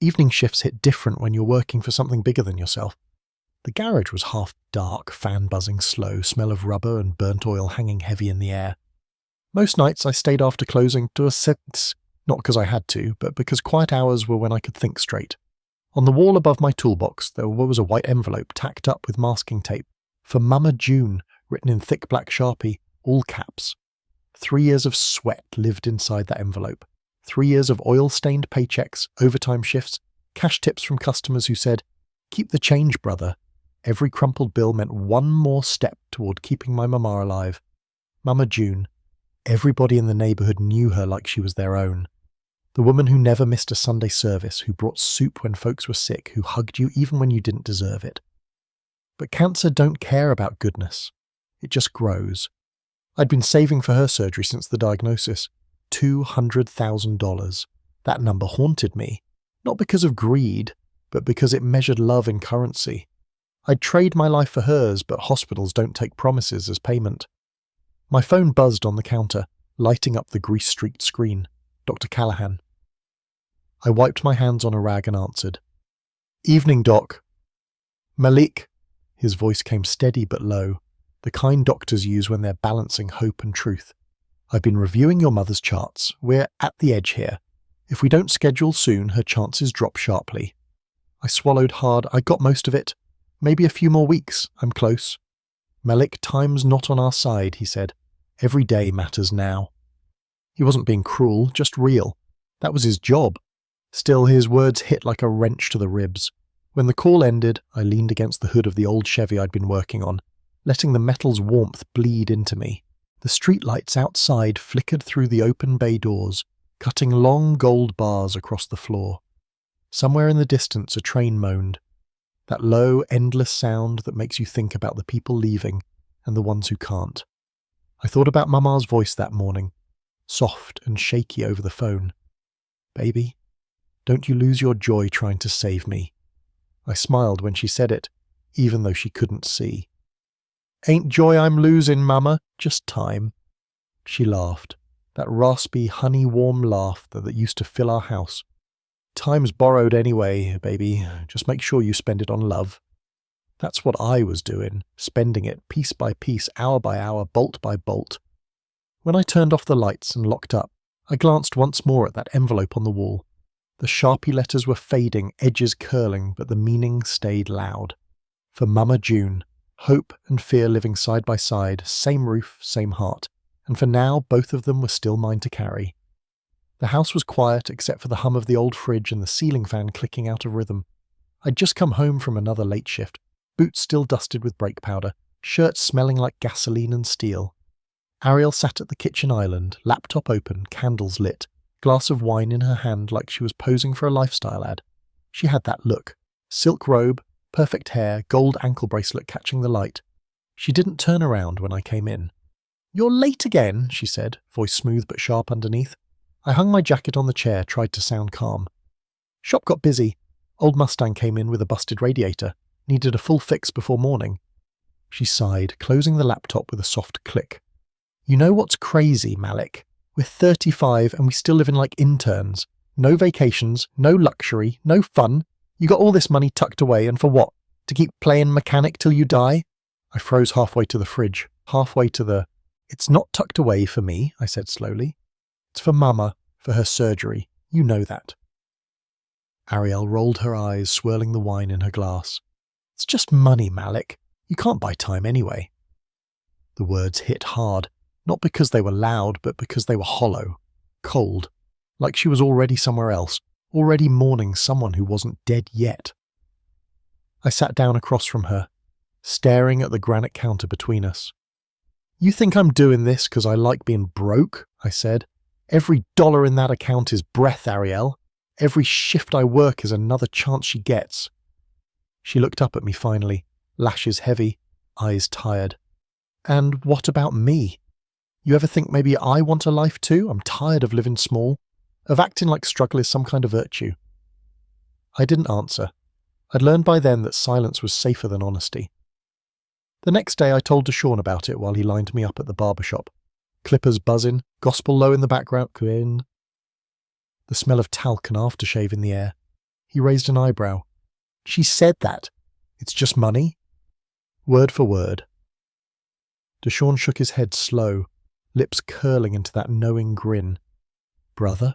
Evening shifts hit different when you're working for something bigger than yourself. The garage was half dark, fan buzzing slow, smell of rubber and burnt oil hanging heavy in the air. Most nights I stayed after closing to a sense, not because I had to, but because quiet hours were when I could think straight. On the wall above my toolbox there was a white envelope tacked up with masking tape, for Mama June, written in thick black Sharpie, all caps. 3 years of sweat lived inside that envelope. 3 years of oil-stained paychecks, overtime shifts, cash tips from customers who said, "Keep the change, brother." Every crumpled bill meant one more step toward keeping my mama alive. Mama June. Everybody in the neighbourhood knew her like she was their own. The woman who never missed a Sunday service, who brought soup when folks were sick, who hugged you even when you didn't deserve it. But cancer don't care about goodness. It just grows. I'd been saving for her surgery since the diagnosis. $200,000. That number haunted me, not because of greed, but because it measured love in currency. I'd trade my life for hers, but hospitals don't take promises as payment. My phone buzzed on the counter, lighting up the grease-streaked screen. Dr. Callahan. I wiped my hands on a rag and answered. "Evening, Doc." "Malik." His voice came steady but low, the kind doctors use when they're balancing hope and truth. "I've been reviewing your mother's charts. We're at the edge here. If we don't schedule soon, her chances drop sharply." I swallowed hard. "I got most of it. Maybe a few more weeks. I'm close." "Malik, time's not on our side," he said. "Every day matters now." He wasn't being cruel, just real. That was his job. Still, his words hit like a wrench to the ribs. When the call ended, I leaned against the hood of the old Chevy I'd been working on, letting the metal's warmth bleed into me. The streetlights outside flickered through the open bay doors, cutting long gold bars across the floor. Somewhere in the distance a train moaned. That low, endless sound that makes you think about the people leaving and the ones who can't. I thought about Mama's voice that morning, soft and shaky over the phone. "Baby, don't you lose your joy trying to save me." I smiled when she said it, even though she couldn't see. "Ain't joy I'm losing, Mama, just time." She laughed, that raspy, honey-warm laugh that used to fill our house. "Time's borrowed anyway, baby. Just make sure you spend it on love." That's what I was doing, spending it piece by piece, hour by hour, bolt by bolt. When I turned off the lights and locked up, I glanced once more at that envelope on the wall. The Sharpie letters were fading, edges curling, but the meaning stayed loud. For Mama June, hope and fear living side by side, same roof, same heart, and for now both of them were still mine to carry. The house was quiet except for the hum of the old fridge and the ceiling fan clicking out of rhythm. I'd just come home from another late shift, boots still dusted with brake powder, shirt smelling like gasoline and steel. Ariel sat at the kitchen island, laptop open, candles lit, glass of wine in her hand like she was posing for a lifestyle ad. She had that look. Silk robe, perfect hair, gold ankle bracelet catching the light. She didn't turn around when I came in. "You're late again," she said, voice smooth but sharp underneath. I hung my jacket on the chair, tried to sound calm. "Shop got busy. Old Mustang came in with a busted radiator. Needed a full fix before morning." She sighed, closing the laptop with a soft click. "You know what's crazy, Malik? We're 35 and we still live in like interns. No vacations, no luxury, no fun. You got all this money tucked away, and for what? To keep playing mechanic till you die?" I froze halfway to the fridge, halfway to the... "It's not tucked away for me," I said slowly. "It's for Mama, for her surgery. You know that." Ariel rolled her eyes, swirling the wine in her glass. "It's just money, Malik. You can't buy time anyway." The words hit hard, not because they were loud, but because they were hollow, cold, like she was already somewhere else, already mourning someone who wasn't dead yet. I sat down across from her, staring at the granite counter between us. "You think I'm doing this because I like being broke?" I said. "Every dollar in that account is breath, Ariel. Every shift I work is another chance she gets." She looked up at me finally, lashes heavy, eyes tired. "And what about me? You ever think maybe I want a life too? I'm tired of living small, of acting like struggle is some kind of virtue." I didn't answer. I'd learned by then that silence was safer than honesty. The next day I told Deshaun about it while he lined me up at the barber shop. Clippers buzzing, gospel low in the background, the smell of talc and aftershave in the air. He raised an eyebrow. She said that. It's just money? Word for word. Deshaun shook his head slow, lips curling into that knowing grin. Brother,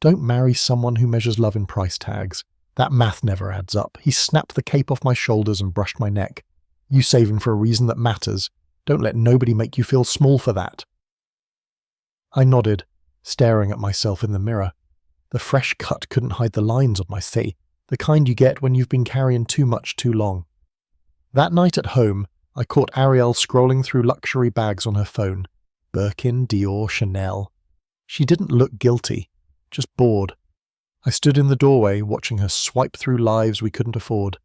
don't marry someone who measures love in price tags. That math never adds up. He snapped the cape off my shoulders and brushed my neck. You saving for a reason that matters. Don't let nobody make you feel small for that. I nodded, staring at myself in the mirror. The fresh cut couldn't hide the lines on my face, the kind you get when you've been carrying too much too long. That night at home, I caught Ariel scrolling through luxury bags on her phone. Birkin, Dior, Chanel. She didn't look guilty, just bored. I stood in the doorway watching her swipe through lives we couldn't afford.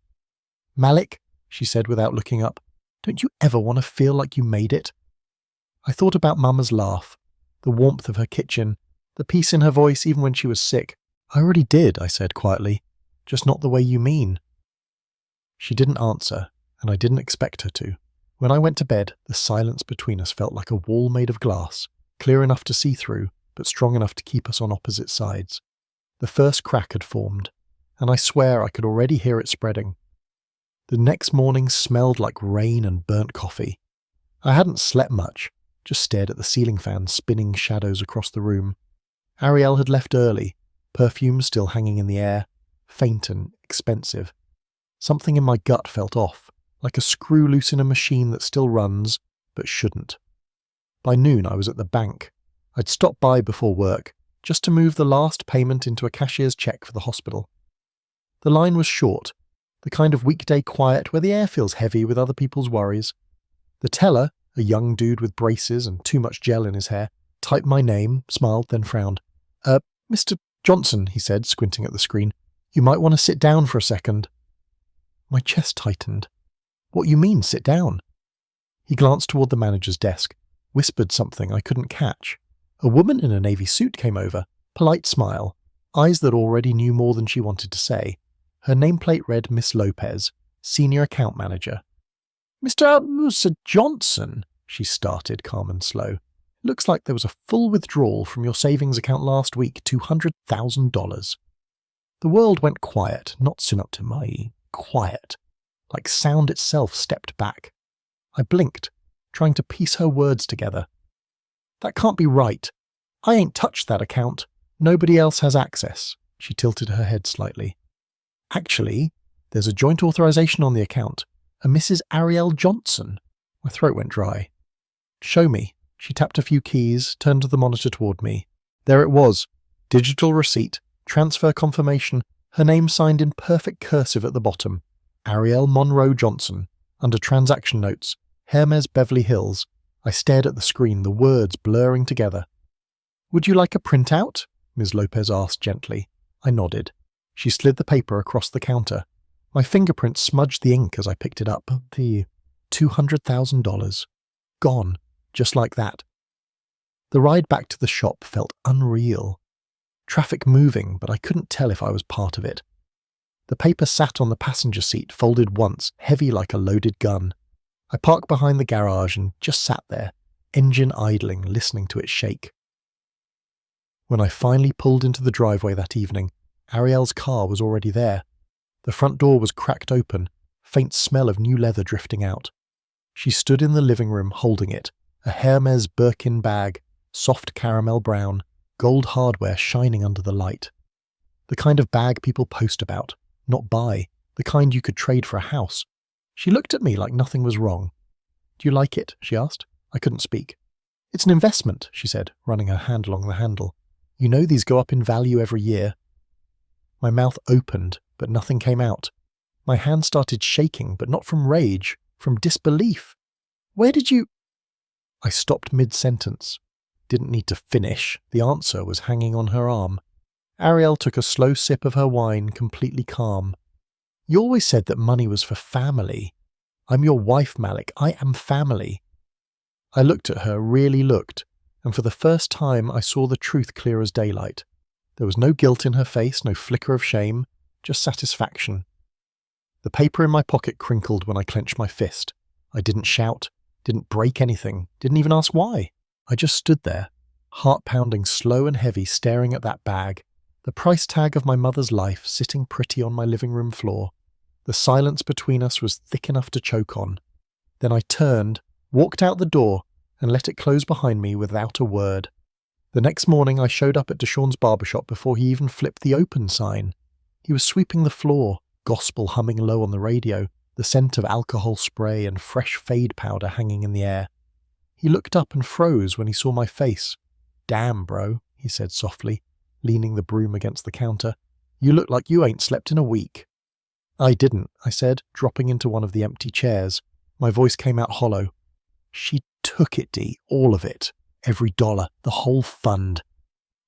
Malik, she said without looking up, don't you ever want to feel like you made it? I thought about Mama's laugh, the warmth of her kitchen, the peace in her voice even when she was sick. I already did, I said quietly, just not the way you mean. She didn't answer, and I didn't expect her to. When I went to bed, the silence between us felt like a wall made of glass, clear enough to see through, but strong enough to keep us on opposite sides. The first crack had formed, and I swear I could already hear it spreading. The next morning smelled like rain and burnt coffee. I hadn't slept much, just stared at the ceiling fan spinning shadows across the room. Ariel had left early, perfume still hanging in the air, faint and expensive. Something in my gut felt off, like a screw loose in a machine that still runs, but shouldn't. By noon I was at the bank. I'd stopped by before work, just to move the last payment into a cashier's check for the hospital. The line was short, the kind of weekday quiet where the air feels heavy with other people's worries. The teller, a young dude with braces and too much gel in his hair, typed my name, smiled, then frowned. Mr. Johnson, he said, squinting at the screen. You might want to sit down for a second. My chest tightened. What you mean, sit down? He glanced toward the manager's desk, whispered something I couldn't catch. A woman in a navy suit came over, polite smile, eyes that already knew more than she wanted to say. Her nameplate read Miss Lopez, Senior Account Manager. Mr. Johnson, she started, calm and slow. Looks like there was a full withdrawal from your savings account last week, $200,000. The world went quiet, not synoptimai, quiet, like sound itself stepped back. I blinked, trying to piece her words together. That can't be right. I ain't touched that account. Nobody else has access. She tilted her head slightly. Actually, there's a joint authorization on the account, a Mrs. Ariel Johnson. My throat went dry. Show me. She tapped a few keys, turned the monitor toward me. There it was. Digital receipt, transfer confirmation, her name signed in perfect cursive at the bottom. Ariel Monroe Johnson. Under transaction notes, Hermes Beverly Hills. I stared at the screen, the words blurring together. Would you like a printout? Ms. Lopez asked gently. I nodded. She slid the paper across the counter. My fingerprint smudged the ink as I picked it up. The $200,000. Gone. Just like that. The ride back to the shop felt unreal. Traffic moving, but I couldn't tell if I was part of it. The paper sat on the passenger seat, folded once, heavy like a loaded gun. I parked behind the garage and just sat there, engine idling, listening to it shake. When I finally pulled into the driveway that evening, Ariel's car was already there. The front door was cracked open, faint smell of new leather drifting out. She stood in the living room holding it, a Hermes Birkin bag, soft caramel brown, gold hardware shining under the light. The kind of bag people post about, not buy, the kind you could trade for a house. She looked at me like nothing was wrong. Do you like it? She asked. I couldn't speak. It's an investment, she said, running her hand along the handle. You know these go up in value every year. My mouth opened, but nothing came out. My hand started shaking, but not from rage, from disbelief. Where did you... I stopped mid-sentence. Didn't need to finish. The answer was hanging on her arm. Ariel took a slow sip of her wine, completely calm. You always said that money was for family. I'm your wife, Malik. I am family. I looked at her, really looked, and for the first time I saw the truth clear as daylight. There was no guilt in her face, no flicker of shame, just satisfaction. The paper in my pocket crinkled when I clenched my fist. I didn't shout, didn't break anything, didn't even ask why. I just stood there, heart pounding slow and heavy, staring at that bag, The price tag of my mother's life sitting pretty on my living room floor. The silence between us was thick enough to choke on. Then I turned, walked out the door, and let it close behind me without a word. The next morning I showed up at Deshawn's barbershop before he even flipped the open sign. He was sweeping the floor, gospel humming low on the radio, the scent of alcohol spray and fresh fade powder hanging in the air. He looked up and froze when he saw my face. "Damn, bro," he said softly, leaning the broom against the counter. "You look like you ain't slept in a week." "I didn't," I said, dropping into one of the empty chairs. My voice came out hollow. "She took it, Dee, all of it. Every dollar, the whole fund."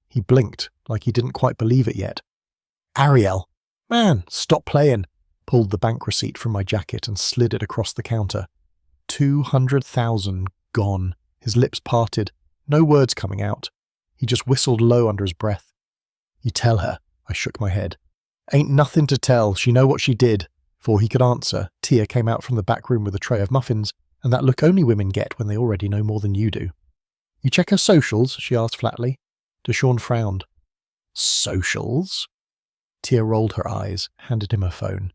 He blinked, like he didn't quite believe it yet. "Ariel, man, stop playing," pulled the bank receipt from my jacket and slid it across the counter. 200,000 gone. His lips parted, no words coming out. He just whistled low under his breath. "You tell her," I shook my head. "Ain't nothing to tell, she know what she did." Before he could answer, Tia came out from the back room with a tray of muffins, and that look only women get when they already know more than you do. "You check her socials?" she asked flatly. Deshawn frowned. "Socials?" Tia rolled her eyes, handed him her phone.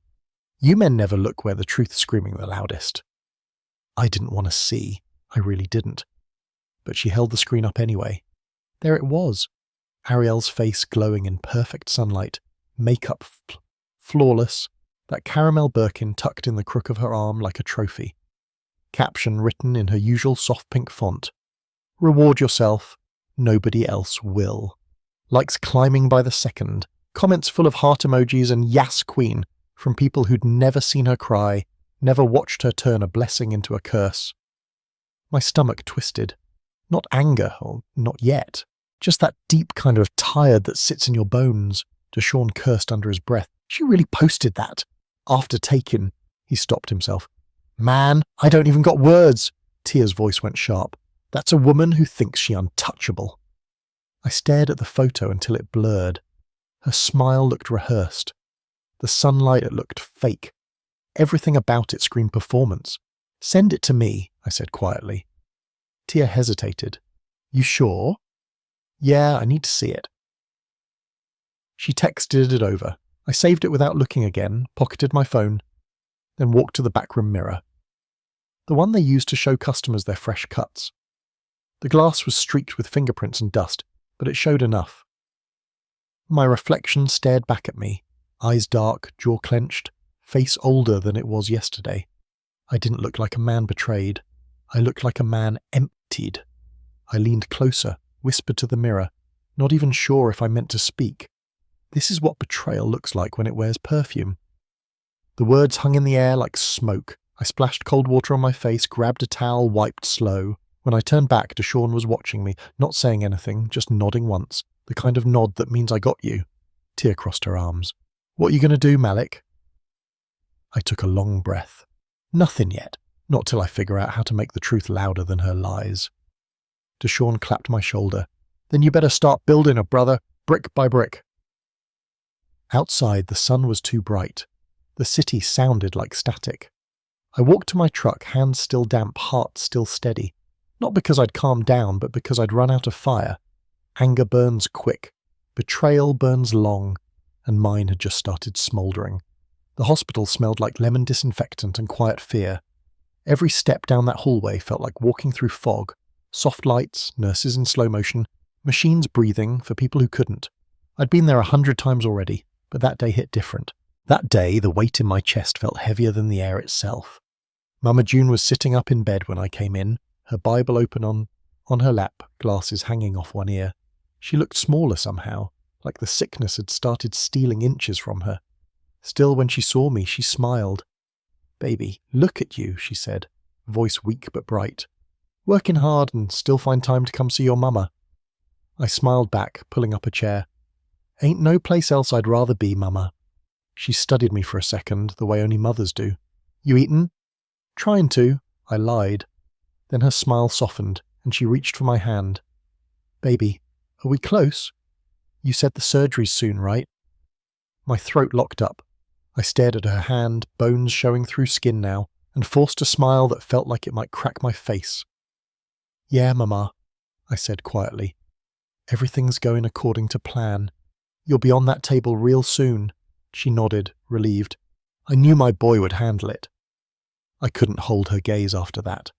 "You men never look where the truth's screaming the loudest." I didn't want to see. I really didn't. But she held the screen up anyway. There it was. Ariel's face glowing in perfect sunlight, makeup flawless, that caramel Birkin tucked in the crook of her arm like a trophy. Caption written in her usual soft pink font. "Reward yourself, nobody else will." Likes climbing by the second, comments full of heart emojis and "Yas Queen" from people who'd never seen her cry, never watched her turn a blessing into a curse. My stomach twisted. Not anger, or not yet. Just that deep kind of tired that sits in your bones. Deshawn cursed under his breath. "She really posted that. After taking..." He stopped himself. "Man, I don't even got words." Tia's voice went sharp. "That's a woman who thinks she untouchable." I stared at the photo until it blurred. Her smile looked rehearsed. The sunlight, it looked fake. Everything about it screamed performance. "Send it to me," I said quietly. Tia hesitated. "You sure?" "Yeah, I need to see it." She texted it over. I saved it without looking again, pocketed my phone, then walked to the backroom mirror. The one they used to show customers their fresh cuts. The glass was streaked with fingerprints and dust, but it showed enough. My reflection stared back at me, eyes dark, jaw clenched, face older than it was yesterday. I didn't look like a man betrayed. I looked like a man emptied. I leaned closer, whispered to the mirror, not even sure if I meant to speak. This is what betrayal looks like when it wears perfume. The words hung in the air like smoke. I splashed cold water on my face, grabbed a towel, wiped slow. When I turned back, Deshawn was watching me, not saying anything, just nodding once. The kind of nod that means I got you. Tia crossed her arms. "What are you going to do, Malik?" I took a long breath. Nothing yet. Not till I figure out how to make the truth louder than her lies. Deshawn clapped my shoulder. "Then you better start building her, brother, brick by brick." Outside, the sun was too bright. The city sounded like static. I walked to my truck, hands still damp, heart still steady. Not because I'd calmed down, but because I'd run out of fire. Anger burns quick. Betrayal burns long. And mine had just started smouldering. The hospital smelled like lemon disinfectant and quiet fear. Every step down that hallway felt like walking through fog. Soft lights, nurses in slow motion, machines breathing for people who couldn't. I'd been there 100 times already, but that day hit different. That day, the weight in my chest felt heavier than the air itself. Mama June was sitting up in bed when I came in, her Bible open on her lap, glasses hanging off one ear. She looked smaller somehow, like the sickness had started stealing inches from her. Still, when she saw me, she smiled. "Baby, look at you," she said, voice weak but bright. "Working hard and still find time to come see your mama." I smiled back, pulling up a chair. "Ain't no place else I'd rather be, Mama." She studied me for a second, the way only mothers do. "You eatin'?" "Trying to," I lied. Then her smile softened, and she reached for my hand. "Baby, are we close? You said the surgery's soon, right?" My throat locked up. I stared at her hand, bones showing through skin now, and forced a smile that felt like it might crack my face. "Yeah, Mama," I said quietly. "Everything's going according to plan. You'll be on that table real soon. She nodded, relieved. I knew my boy would handle it. I couldn't hold her gaze after that.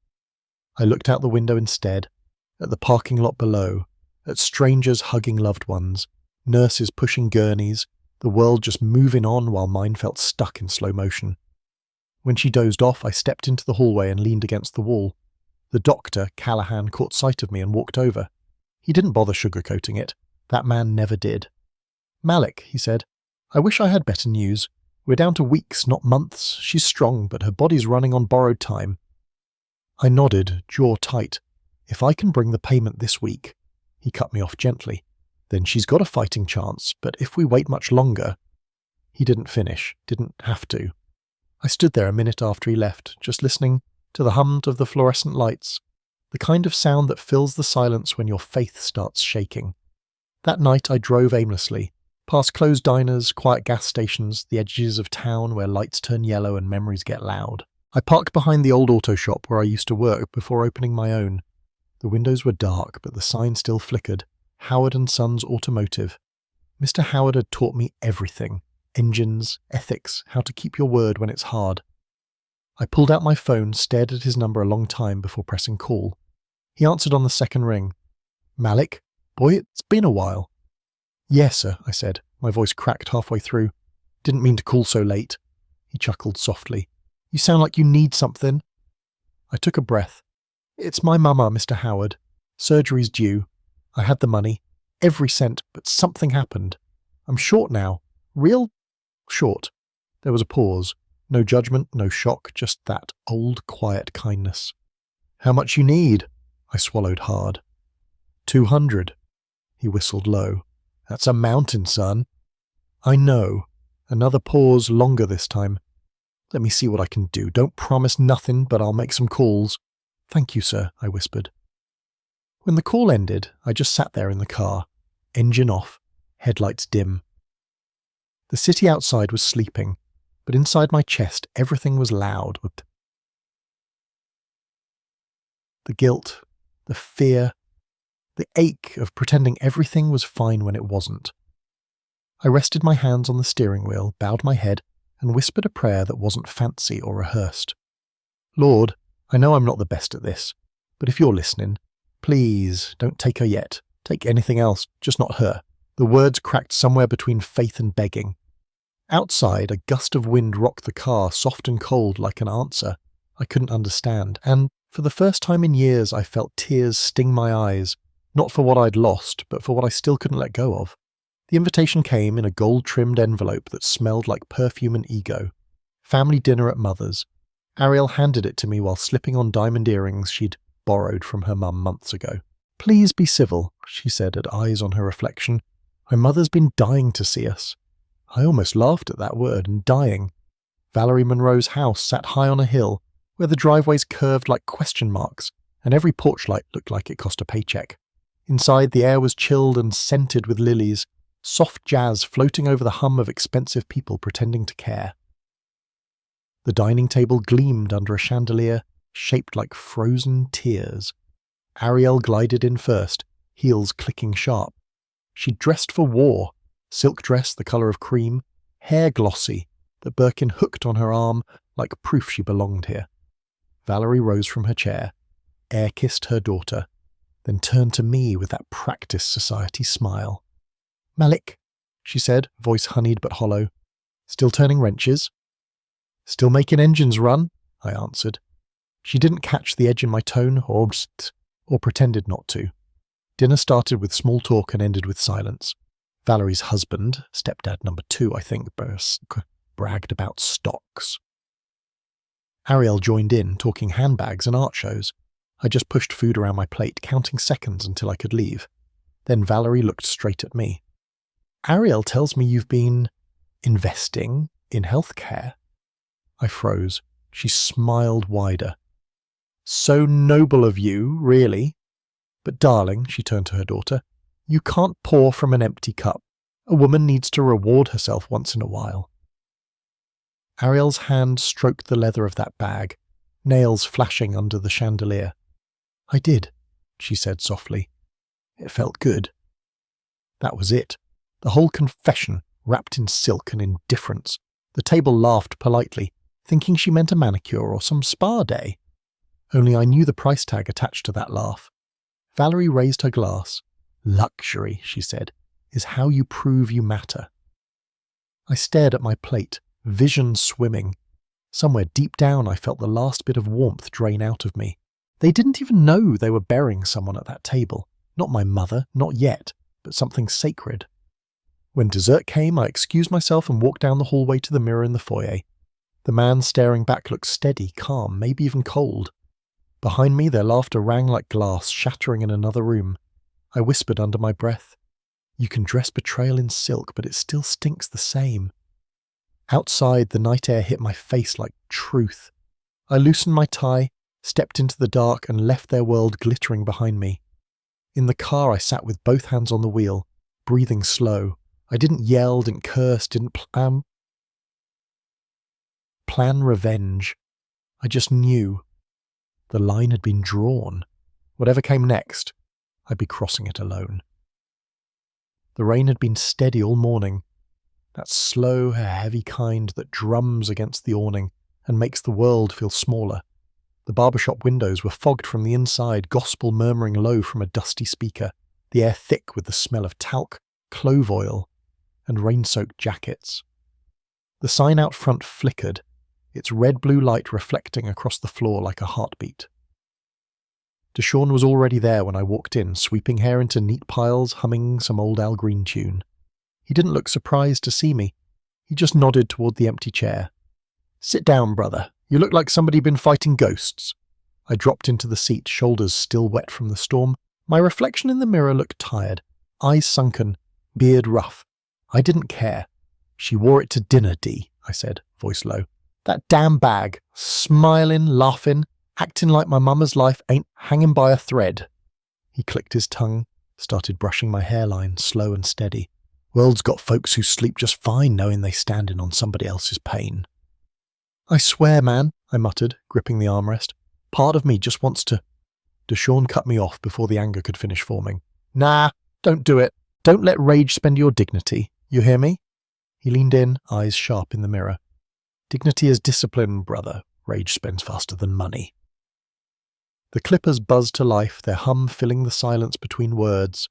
I looked out the window instead, at the parking lot below, at strangers hugging loved ones, nurses pushing gurneys, the world just moving on while mine felt stuck in slow motion. When she dozed off, I stepped into the hallway and leaned against the wall. The doctor, Callahan, caught sight of me and walked over. He didn't bother sugarcoating it. That man never did. Malik, he said, I wish I had better news. We're down to weeks, not months. She's strong, but her body's running on borrowed time. I nodded, jaw tight. If I can bring the payment this week, he cut me off gently, then she's got a fighting chance, but if we wait much longer... He didn't finish, didn't have to. I stood there a minute after he left, just listening to the hum of the fluorescent lights, the kind of sound that fills the silence when your faith starts shaking. That night I drove aimlessly, past closed diners, quiet gas stations, the edges of town where lights turn yellow and memories get loud. I parked behind the old auto shop where I used to work before opening my own. The windows were dark, but the sign still flickered. Howard & Sons Automotive. Mr. Howard had taught me everything. Engines, ethics, how to keep your word when it's hard. I pulled out my phone, stared at his number a long time before pressing call. He answered on the second ring. Malik? Boy, it's been a while. Yes, sir, I said. My voice cracked halfway through. Didn't mean to call so late. He chuckled softly. You sound like you need something. I took a breath. It's my mama, Mr. Howard. Surgery's due. I had the money. Every cent, but something happened. I'm short now. Real short. There was a pause. No judgment, no shock, just that old, quiet kindness. How much you need? I swallowed hard. 200. He whistled low. That's a mountain, son. I know. Another pause, longer this time. Let me see what I can do. Don't promise nothing, but I'll make some calls. Thank you, sir, I whispered. When the call ended, I just sat there in the car, engine off, headlights dim. The city outside was sleeping, but inside my chest everything was loud with the guilt, the fear, the ache of pretending everything was fine when it wasn't. I rested my hands on the steering wheel, bowed my head, and whispered a prayer that wasn't fancy or rehearsed. Lord, I know I'm not the best at this, but if you're listening, please don't take her yet. Take anything else, just not her. The words cracked somewhere between faith and begging. Outside, a gust of wind rocked the car, soft and cold like an answer I couldn't understand, and for the first time in years I felt tears sting my eyes, not for what I'd lost, but for what I still couldn't let go of. The invitation came in a gold-trimmed envelope that smelled like perfume and ego. Family dinner at Mother's. Ariel handed it to me while slipping on diamond earrings she'd borrowed from her mum months ago. Please be civil, she said, at eyes on her reflection. My mother's been dying to see us. I almost laughed at that word, and dying. Valerie Monroe's house sat high on a hill, where the driveways curved like question marks, and every porch light looked like it cost a paycheck. Inside, the air was chilled and scented with lilies, soft jazz floating over the hum of expensive people pretending to care. The dining table gleamed under a chandelier shaped like frozen tears. Ariel glided in first, heels clicking sharp. She'd dressed for war, silk dress the colour of cream, hair glossy, the Birkin hooked on her arm like proof she belonged here. Valerie rose from her chair, air-kissed her daughter, then turned to me with that practice society smile. Malik, she said, voice honeyed but hollow. Still turning wrenches? Still making engines run? I answered. She didn't catch the edge in my tone or pretended not to. Dinner started with small talk and ended with silence. Valerie's husband, stepdad number 2, I think, bragged about stocks. Ariel joined in, talking handbags and art shows. I just pushed food around my plate, counting seconds until I could leave. Then Valerie looked straight at me. Ariel tells me you've been investing in healthcare. I froze. She smiled wider. So noble of you, really. But darling, she turned to her daughter, you can't pour from an empty cup. A woman needs to reward herself once in a while. Ariel's hand stroked the leather of that bag, nails flashing under the chandelier. I did, she said softly. It felt good. That was it. The whole confession wrapped in silk and indifference. The table laughed politely, thinking she meant a manicure or some spa day. Only I knew the price tag attached to that laugh. Valerie raised her glass. "Luxury," she said, "is how you prove you matter." I stared at my plate, vision swimming. Somewhere deep down I felt the last bit of warmth drain out of me. They didn't even know they were burying someone at that table. Not my mother, not yet, but something sacred. When dessert came, I excused myself and walked down the hallway to the mirror in the foyer. The man staring back looked steady, calm, maybe even cold. Behind me, their laughter rang like glass shattering in another room. I whispered under my breath, "You can dress betrayal in silk, but it still stinks the same." Outside, the night air hit my face like truth. I loosened my tie, stepped into the dark, and left their world glittering behind me. In the car, I sat with both hands on the wheel, breathing slow. I didn't yell, didn't curse, didn't plan revenge. I just knew. The line had been drawn. Whatever came next, I'd be crossing it alone. The rain had been steady all morning, that slow, heavy kind that drums against the awning and makes the world feel smaller. The barbershop windows were fogged from the inside, gospel murmuring low from a dusty speaker, the air thick with the smell of talc, clove oil, and rain-soaked jackets. The sign out front flickered, its red-blue light reflecting across the floor like a heartbeat. Deshawn was already there when I walked in, sweeping hair into neat piles, humming some old Al Green tune. He didn't look surprised to see me. He just nodded toward the empty chair. "Sit down, brother. You look like somebody been fighting ghosts." I dropped into the seat, shoulders still wet from the storm. My reflection in the mirror looked tired, eyes sunken, beard rough. I didn't care. "She wore it to dinner, Dee," I said, voice low. "That damn bag, smiling, laughing, acting like my mama's life ain't hanging by a thread." He clicked his tongue, started brushing my hairline, slow and steady. "World's got folks who sleep just fine knowing they standing on somebody else's pain." "I swear, man," I muttered, gripping the armrest. "Part of me just wants to—" Deshawn cut me off before the anger could finish forming. "Nah, don't do it. Don't let rage spend your dignity. You hear me?" He leaned in, eyes sharp in the mirror. "Dignity is discipline, brother. Rage spends faster than money." The clippers buzzed to life, their hum filling the silence between words.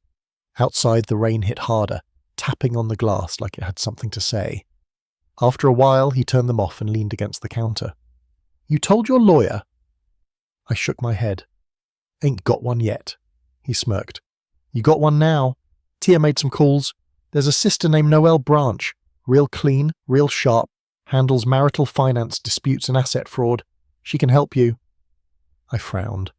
Outside, the rain hit harder, tapping on the glass like it had something to say. After a while, he turned them off and leaned against the counter. "You told your lawyer?" I shook my head. "Ain't got one yet." He smirked. "You got one now. Tia made some calls. There's a sister named Noelle Branch. Real clean, real sharp. Handles marital finance disputes and asset fraud. She can help you." I frowned.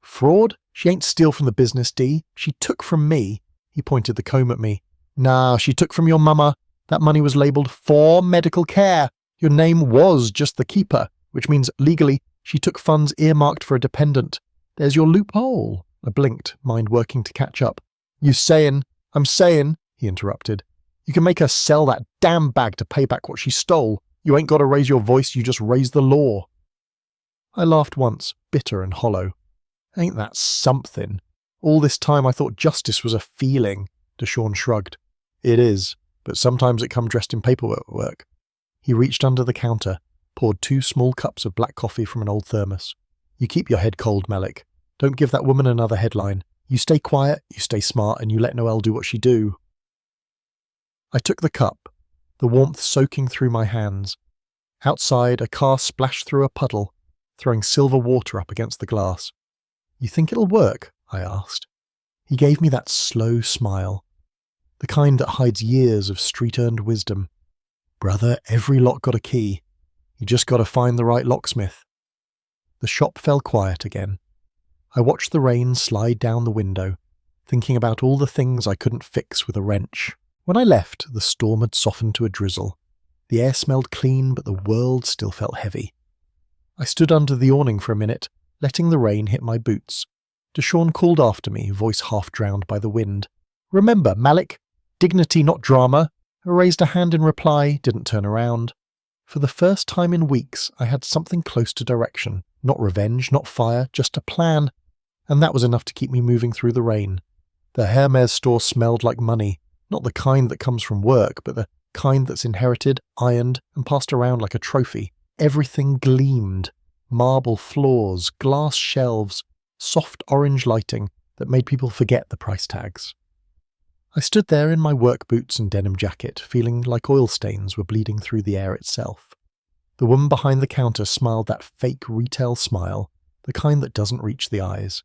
"Fraud? She ain't steal from the business, Dee. She took from me." He pointed the comb at me. "Nah, she took from your mama. That money was labelled for medical care. Your name was just the keeper, which means legally she took funds earmarked for a dependent. There's your loophole." I blinked, mind working to catch up. I'm saying, he interrupted. "You can make her sell that damn bag to pay back what she stole. You ain't got to raise your voice, you just raise the law." I laughed once, bitter and hollow. "Ain't that something? All this time I thought justice was a feeling." Deshawn shrugged. "It is, but sometimes it come dressed in paperwork." He reached under the counter, poured 2 small cups of black coffee from an old thermos. "You keep your head cold, Malik. Don't give that woman another headline. You stay quiet, you stay smart, and you let Noelle do what she do." I took the cup, the warmth soaking through my hands. Outside, a car splashed through a puddle, throwing silver water up against the glass. "You think it'll work?" I asked. He gave me that slow smile, the kind that hides years of street-earned wisdom. "Brother, every lock got a key. You just got to find the right locksmith." The shop fell quiet again. I watched the rain slide down the window, thinking about all the things I couldn't fix with a wrench. When I left, the storm had softened to a drizzle. The air smelled clean, but the world still felt heavy. I stood under the awning for a minute, letting the rain hit my boots. Deshawn called after me, voice half drowned by the wind. "Remember, Malik, dignity not drama." I raised a hand in reply, didn't turn around. For the first time in weeks, I had something close to direction. Not revenge, not fire, just a plan. And that was enough to keep me moving through the rain. The Hermes store smelled like money. Not the kind that comes from work, but the kind that's inherited, ironed, and passed around like a trophy. Everything gleamed. Marble floors, glass shelves, soft orange lighting that made people forget the price tags. I stood there in my work boots and denim jacket, feeling like oil stains were bleeding through the air itself. The woman behind the counter smiled that fake retail smile, the kind that doesn't reach the eyes.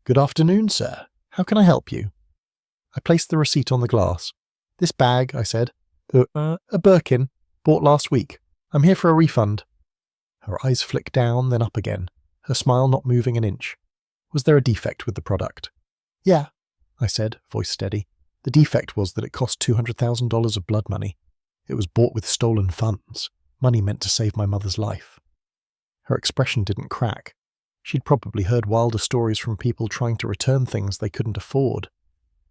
"Good afternoon, sir. How can I help you?" I placed the receipt on the glass. "This bag," I said. A Birkin, bought last week. I'm here for a refund." Her eyes flicked down, then up again, her smile not moving an inch. Was there a defect with the product? "Yeah," I said, voice steady. The defect was that it cost $200,000 of blood money. It was bought with stolen funds, money meant to save my mother's life. Her expression didn't crack. She'd probably heard wilder stories from people trying to return things they couldn't afford.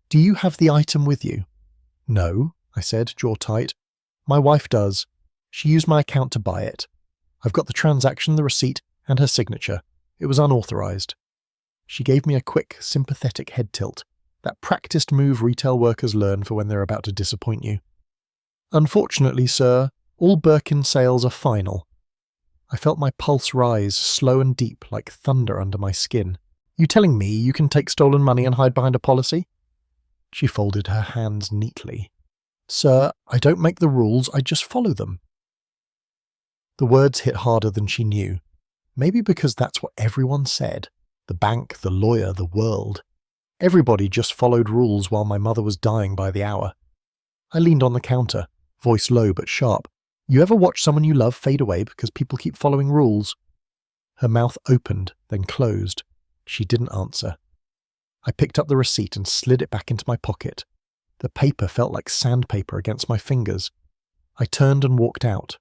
"Do you have the item with you?" "No," I said, jaw tight. "My wife does. She used my account to buy it. I've got the transaction, the receipt, and her signature. It was unauthorized." She gave me a quick, sympathetic head tilt, that practiced move retail workers learn for when they're about to disappoint you. "Unfortunately, sir, all Birkin sales are final." I felt my pulse rise, slow and deep, like thunder under my skin. "You telling me you can take stolen money and hide behind a policy?" She folded her hands neatly. "Sir, I don't make the rules, I just follow them." The words hit harder than she knew. Maybe because that's what everyone said. The bank, the lawyer, the world. Everybody just followed rules while my mother was dying by the hour. I leaned on the counter, voice low but sharp. "You ever watch someone you love fade away because people keep following rules?" Her mouth opened, then closed. She didn't answer. I picked up the receipt and slid it back into my pocket. The paper felt like sandpaper against my fingers. I turned and walked out.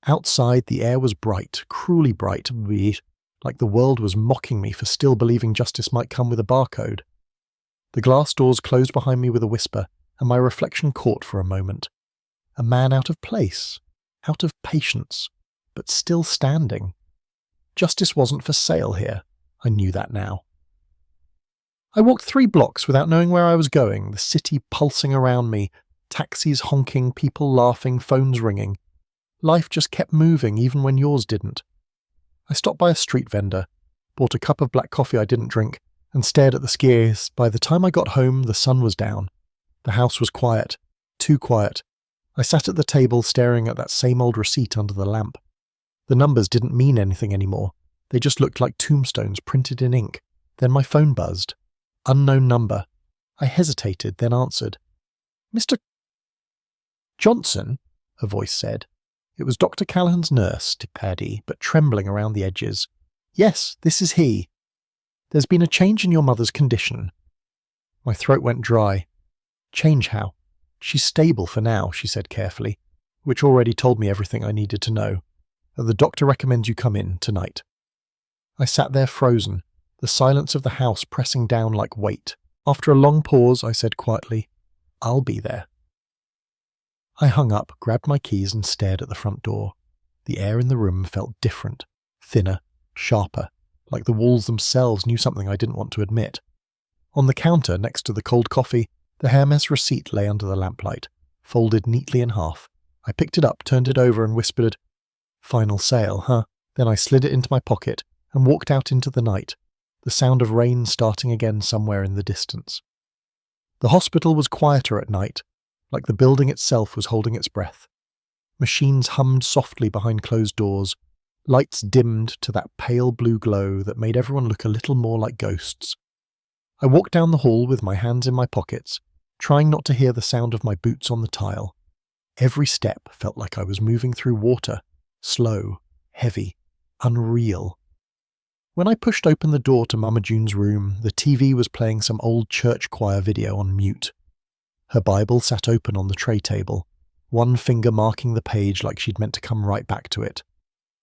Outside, the air was bright, cruelly bright, like the world was mocking me for still believing justice might come with a barcode. The glass doors closed behind me with a whisper, and my reflection caught for a moment. A man out of place, out of patience, but still standing. Justice wasn't for sale here. I knew that now. I walked 3 blocks without knowing where I was going, the city pulsing around me, taxis honking, people laughing, phones ringing. Life just kept moving even when yours didn't. I stopped by a street vendor, bought a cup of black coffee I didn't drink, and stared at the skiers. By the time I got home, the sun was down. The house was quiet, too quiet. I sat at the table staring at that same old receipt under the lamp. The numbers didn't mean anything anymore. They just looked like tombstones printed in ink. Then my phone buzzed. Unknown number. I hesitated, then answered. "Mr. Johnson?" a voice said. It was Dr. Callahan's nurse, Paddy, but trembling around the edges. "Yes, this is he. There's been a change in your mother's condition." My throat went dry. "Change how?" "She's stable for now," she said carefully, which already told me everything I needed to know. "The doctor recommends you come in tonight." I sat there frozen, the silence of the house pressing down like weight. After a long pause, I said quietly, "I'll be there." I hung up, grabbed my keys and stared at the front door. The air in the room felt different, thinner, sharper, like the walls themselves knew something I didn't want to admit. On the counter next to the cold coffee, the Hermes receipt lay under the lamplight, folded neatly in half. I picked it up, turned it over and whispered, "Final sale, huh?" Then I slid it into my pocket and walked out into the night, the sound of rain starting again somewhere in the distance. The hospital was quieter at night, like the building itself was holding its breath. Machines hummed softly behind closed doors, lights dimmed to that pale blue glow that made everyone look a little more like ghosts. I walked down the hall with my hands in my pockets, trying not to hear the sound of my boots on the tile. Every step felt like I was moving through water, slow, heavy, unreal. When I pushed open the door to Mama June's room, the TV was playing some old church choir video on mute. Her Bible sat open on the tray table, one finger marking the page like she'd meant to come right back to it.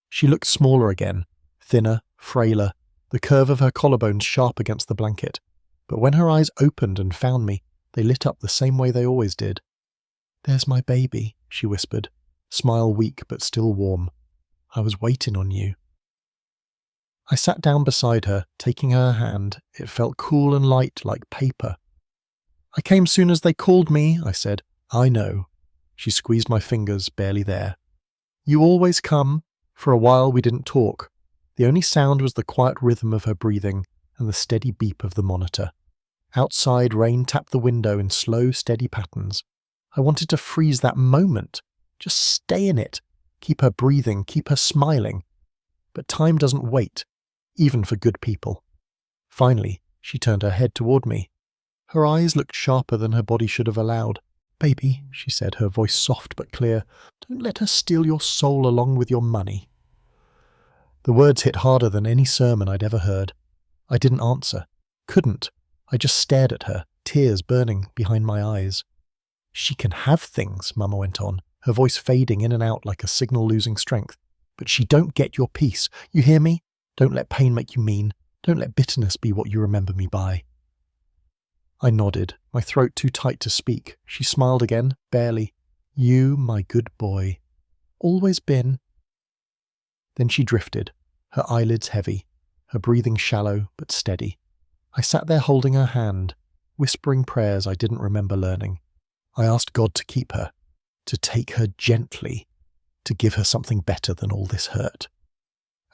She looked smaller again, thinner, frailer, the curve of her collarbones sharp against the blanket. But when her eyes opened and found me, they lit up the same way they always did. "There's my baby," she whispered, smile weak but still warm. "I was waiting on you." I sat down beside her, taking her hand. It felt cool and light like paper. I came soon as they called me, I said. I know. She squeezed my fingers, barely there. You always come. For a while we didn't talk. The only sound was the quiet rhythm of her breathing and the steady beep of the monitor. Outside, rain tapped the window in slow, steady patterns. I wanted to freeze that moment. Just stay in it. Keep her breathing, keep her smiling. But time doesn't wait, even for good people. Finally, she turned her head toward me. Her eyes looked sharper than her body should have allowed. Baby, she said, her voice soft but clear, don't let her steal your soul along with your money. The words hit harder than any sermon I'd ever heard. I didn't answer. Couldn't. I just stared at her, tears burning behind my eyes. She can have things, Mama went on, her voice fading in and out like a signal losing strength. But she don't get your peace. You hear me? Don't let pain make you mean. Don't let bitterness be what you remember me by. I nodded, my throat too tight to speak. She smiled again, barely. You, my good boy. Always been. Then she drifted, her eyelids heavy, her breathing shallow but steady. I sat there holding her hand, whispering prayers I didn't remember learning. I asked God to keep her, to take her gently, to give her something better than all this hurt.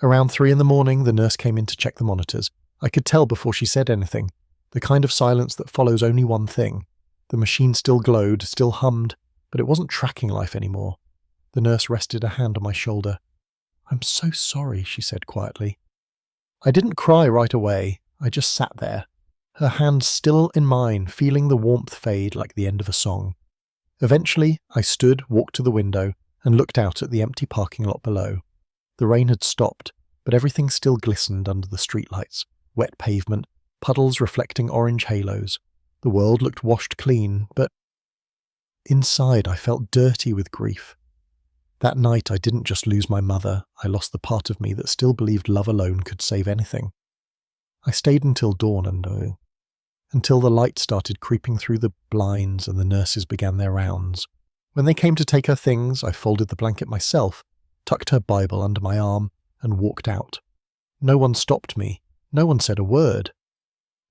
Around 3 a.m, the nurse came in to check the monitors. I could tell before she said anything, the kind of silence that follows only one thing. The machine still glowed, still hummed, but it wasn't tracking life anymore. The nurse rested a hand on my shoulder. I'm so sorry, she said quietly. I didn't cry right away. I just sat there, her hand still in mine, feeling the warmth fade like the end of a song. Eventually, I stood, walked to the window, and looked out at the empty parking lot below. The rain had stopped, but everything still glistened under the streetlights, wet pavement, puddles reflecting orange halos. The world looked washed clean, but inside I felt dirty with grief. That night I didn't just lose my mother, I lost the part of me that still believed love alone could save anything. I stayed until dawn and until the light started creeping through the blinds and the nurses began their rounds. When they came to take her things, I folded the blanket myself, tucked her Bible under my arm, and walked out. No one stopped me. No one said a word.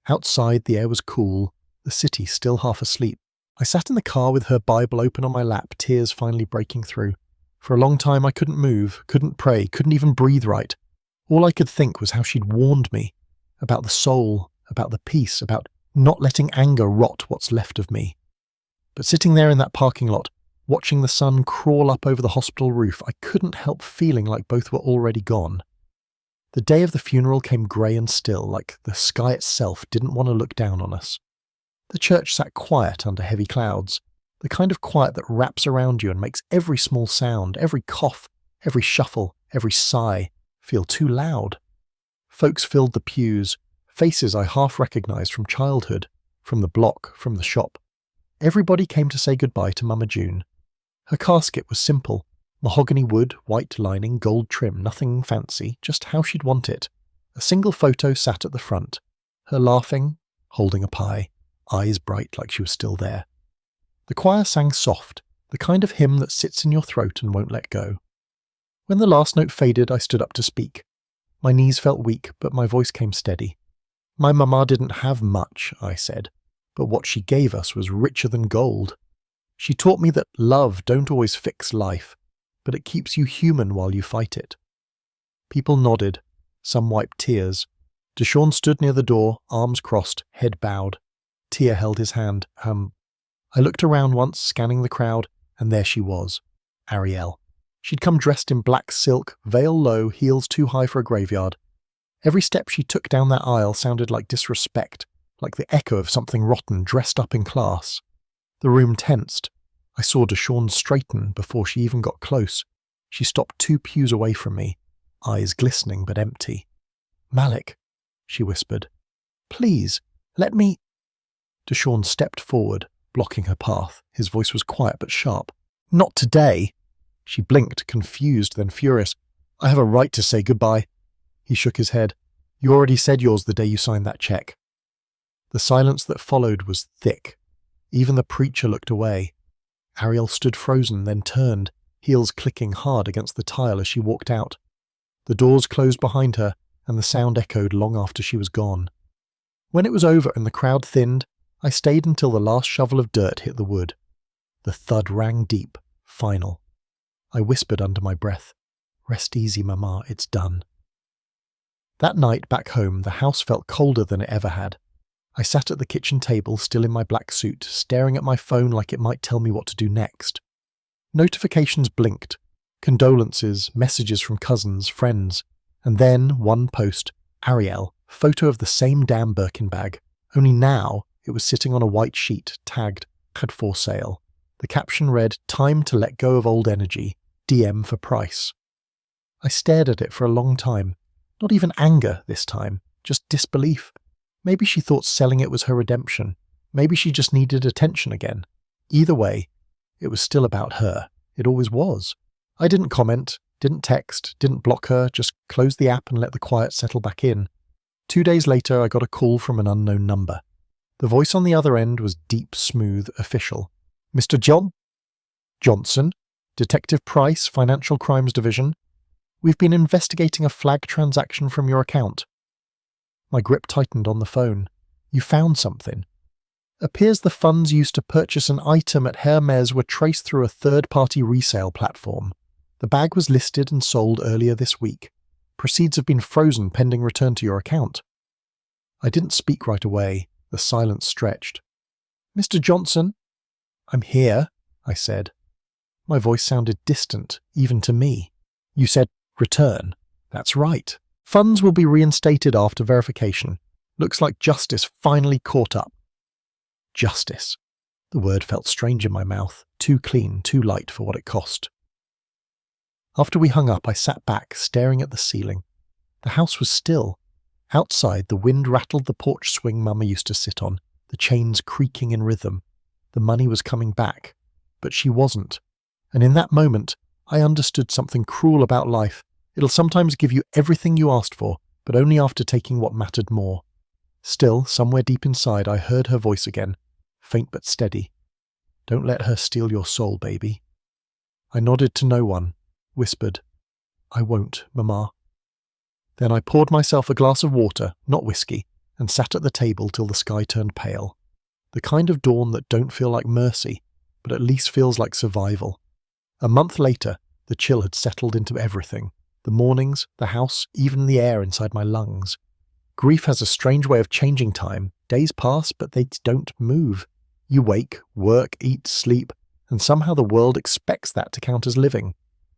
Outside, the air was cool, the city still half asleep. I sat in the car with her Bible open on my lap, tears finally breaking through. For a long time I couldn't move, couldn't pray, couldn't even breathe right. All I could think was how she'd warned me, about the soul, about the peace, about not letting anger rot what's left of me. But sitting there in that parking lot, watching the sun crawl up over the hospital roof, I couldn't help feeling like both were already gone. The day of the funeral came grey and still, like the sky itself didn't want to look down on us. The church sat quiet under heavy clouds, the kind of quiet that wraps around you and makes every small sound, every cough, every shuffle, every sigh feel too loud. Folks filled the pews, faces I half recognised from childhood, from the block, from the shop. Everybody came to say goodbye to Mama June. Her casket was simple, mahogany wood, white lining, gold trim, nothing fancy, just how she'd want it. A single photo sat at the front, her laughing, holding a pie, eyes bright like she was still there. The choir sang soft, the kind of hymn that sits in your throat and won't let go. When the last note faded, I stood up to speak. My knees felt weak, but my voice came steady. My mama didn't have much, I said, but what she gave us was richer than gold. She taught me that love don't always fix life, but it keeps you human while you fight it. People nodded, some wiped tears. Deshaun stood near the door, arms crossed, head bowed. Tia held his hand. I looked around once, scanning the crowd, and there she was, Ariel. She'd come dressed in black silk, veil low, heels too high for a graveyard. Every step she took down that aisle sounded like disrespect, like the echo of something rotten dressed up in class. The room tensed. I saw Deshaun straighten before she even got close. She stopped 2 pews away from me, eyes glistening but empty. Malik, she whispered. Please, let me... Deshaun stepped forward, blocking her path. His voice was quiet but sharp. Not today. She blinked, confused, then furious. I have a right to say goodbye. He shook his head. You already said yours the day you signed that check. The silence that followed was thick. Even the preacher looked away. Ariel stood frozen, then turned, heels clicking hard against the tile as she walked out. The doors closed behind her, and the sound echoed long after she was gone. When it was over and the crowd thinned, I stayed until the last shovel of dirt hit the wood. The thud rang deep, final. I whispered under my breath, "Rest easy, Mama, it's done." That night back home, the house felt colder than it ever had. I sat at the kitchen table, still in my black suit, staring at my phone like it might tell me what to do next. Notifications blinked. Condolences, messages from cousins, friends. And then, one post, Ariel, photo of the same damn Birkin bag. Only now, it was sitting on a white sheet, tagged, "Had for sale." The caption read, "Time to let go of old energy. DM for price." I stared at it for a long time. Not even anger this time, just disbelief. Maybe she thought selling it was her redemption. Maybe she just needed attention again. Either way, it was still about her. It always was. I didn't comment, didn't text, didn't block her, just closed the app and let the quiet settle back in. 2 days later, I got a call from an unknown number. The voice on the other end was deep, smooth, official. "Mr. Johnson, Detective Price, Financial Crimes Division. We've been investigating a flag transaction from your account." My grip tightened on the phone. "You found something." "Appears the funds used to purchase an item at Hermes were traced through a third-party resale platform. The bag was listed and sold earlier this week. Proceeds have been frozen pending return to your account." I didn't speak right away. The silence stretched. "Mr. Johnson?" "I'm here," I said. My voice sounded distant, even to me. "You said return." "That's right. Funds will be reinstated after verification. Looks like justice finally caught up." Justice. The word felt strange in my mouth, too clean, too light for what it cost. After we hung up, I sat back, staring at the ceiling. The house was still. Outside, the wind rattled the porch swing Mama used to sit on, the chains creaking in rhythm. The money was coming back. But she wasn't. And in that moment, I understood something cruel about life. It'll sometimes give you everything you asked for, but only after taking what mattered more. Still, somewhere deep inside, I heard her voice again, faint but steady. "Don't let her steal your soul, baby." I nodded to no one, whispered, "I won't, Mama." Then I poured myself a glass of water, not whiskey, and sat at the table till the sky turned pale. The kind of dawn that don't feel like mercy, but at least feels like survival. A month later, the chill had settled into everything. The mornings, the house, even the air inside my lungs. Grief has a strange way of changing time. Days pass, but they don't move. You wake, work, eat, sleep, and somehow the world expects that to count as living.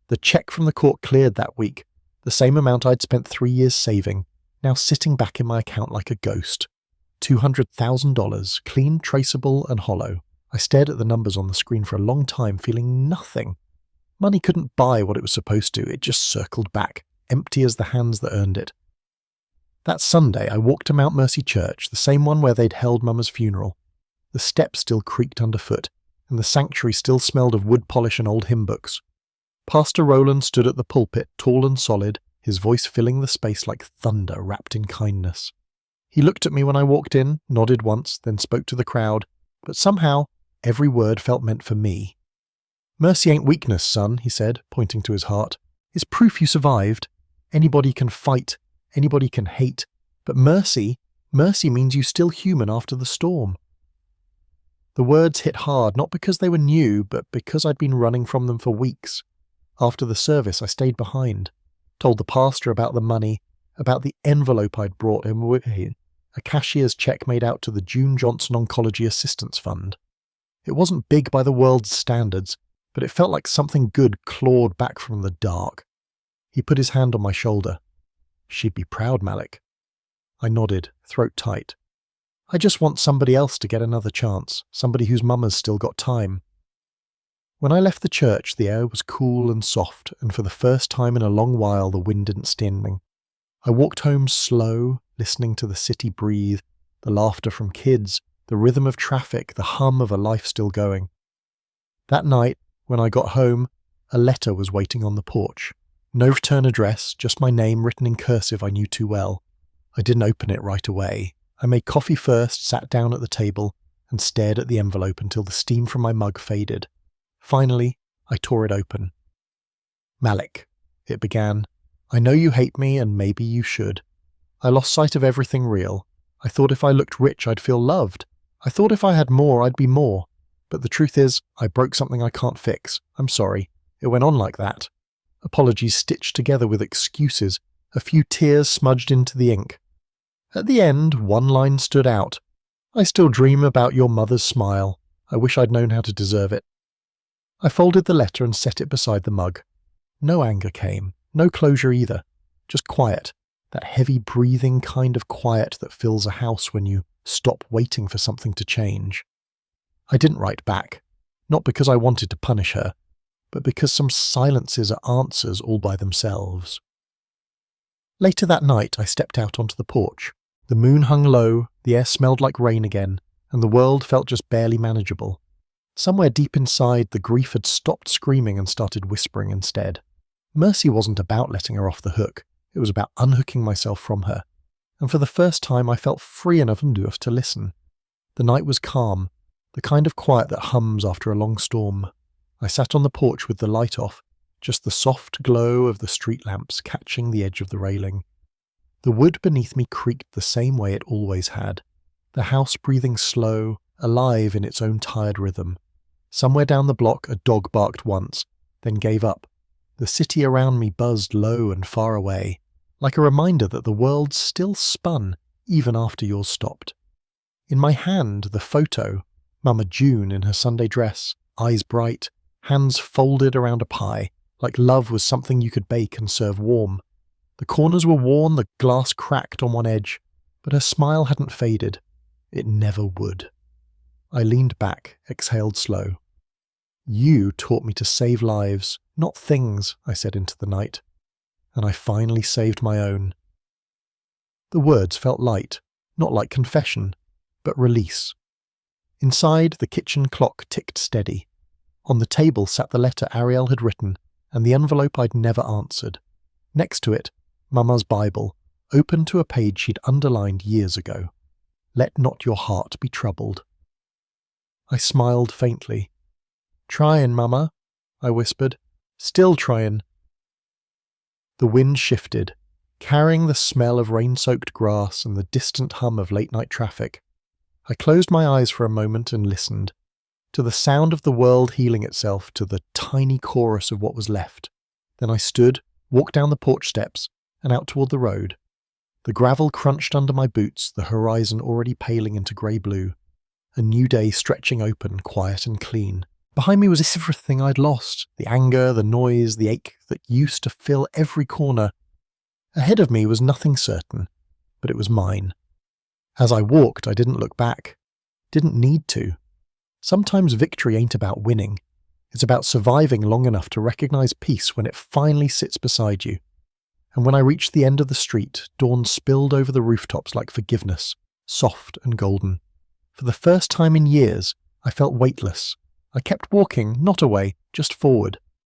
The check from the court cleared that week, the same amount I'd spent 3 years saving, now sitting back in my account like a ghost. $200,000, clean, traceable, and hollow. I stared at the numbers on the screen for a long time, feeling nothing. Money couldn't buy what it was supposed to, it just circled back, empty as the hands that earned it. That Sunday, I walked to Mount Mercy Church, the same one where they'd held Mama's funeral. The steps still creaked underfoot, and the sanctuary still smelled of wood polish and old hymn books. Pastor Rowland stood at the pulpit, tall and solid, his voice filling the space like thunder wrapped in kindness. He looked at me when I walked in, nodded once, then spoke to the crowd, but somehow, every word felt meant for me. "Mercy ain't weakness, son," he said, pointing to his heart. "It's proof you survived. Anybody can fight, anybody can hate, but mercy means you're still human after the storm." The words hit hard, not because they were new, but because I'd been running from them for weeks. After the service, I stayed behind, told the pastor about the money, about the envelope I'd brought him with me, a cashier's check made out to the June Johnson Oncology Assistance Fund. It wasn't big by the world's standards, but it felt like something good clawed back from the dark. He put his hand on my shoulder. "She'd be proud, Malik." I nodded, throat tight. "I just want somebody else to get another chance, somebody whose mama's still got time." When I left the church, the air was cool and soft, and for the first time in a long while the wind didn't sting me. I walked home slow, listening to the city breathe, the laughter from kids, the rhythm of traffic, the hum of a life still going. That night, when I got home, a letter was waiting on the porch. No return address, just my name written in cursive I knew too well. I didn't open it right away. I made coffee first, sat down at the table, and stared at the envelope until the steam from my mug faded. Finally, I tore it open. "Malik," it began, "I know you hate me, and maybe you should. I lost sight of everything real. I thought if I looked rich I'd feel loved. I thought if I had more, I'd be more. But the truth is, I broke something I can't fix. I'm sorry. It went on like that. Apologies stitched together with excuses, a few tears smudged into the ink. At the end, one line stood out. I still dream about your mother's smile. I wish I'd known how to deserve it. I folded the letter and set it beside the mug. No anger came, no closure either. Just quiet, that heavy breathing kind of quiet that fills a house when you stop waiting for something to change. I didn't write back, not because I wanted to punish her, but because some silences are answers all by themselves. Later that night I stepped out onto the porch. The moon hung low, the air smelled like rain again, and the world felt just barely manageable. Somewhere deep inside, the grief had stopped screaming and started whispering instead. Mercy wasn't about letting her off the hook, it was about unhooking myself from her. And for the first time I felt free enough to listen. The night was calm, the kind of quiet that hums after a long storm. I sat on the porch with the light off, just the soft glow of the street lamps catching the edge of the railing. The wood beneath me creaked the same way it always had, the house breathing slow, alive in its own tired rhythm. Somewhere down the block a dog barked once, then gave up. The city around me buzzed low and far away, like a reminder that the world still spun even after yours stopped. In my hand, the photo, Mama June in her Sunday dress, eyes bright, hands folded around a pie, like love was something you could bake and serve warm. The corners were worn, the glass cracked on one edge, but her smile hadn't faded. It never would. I leaned back, exhaled slow. You taught me to save lives, not things, I said into the night. And I finally saved my own. The words felt light, not like confession, but release. Inside, the kitchen clock ticked steady. On the table sat the letter Ariel had written, and the envelope I'd never answered. Next to it, Mama's Bible, open to a page she'd underlined years ago. Let not your heart be troubled. I smiled faintly. Tryin', Mama, I whispered. Still tryin'. The wind shifted, carrying the smell of rain-soaked grass and the distant hum of late-night traffic. I closed my eyes for a moment and listened, to the sound of the world healing itself, to the tiny chorus of what was left. Then I stood, walked down the porch steps, and out toward the road. The gravel crunched under my boots, the horizon already paling into grey-blue. A new day stretching open, quiet and clean. Behind me was everything I'd lost, the anger, the noise, the ache that used to fill every corner. Ahead of me was nothing certain, but it was mine. As I walked, I didn't look back. Didn't need to. Sometimes victory ain't about winning. It's about surviving long enough to recognize peace when it finally sits beside you. And when I reached the end of the street, dawn spilled over the rooftops like forgiveness, soft and golden. For the first time in years, I felt weightless. I kept walking, not away, just forward.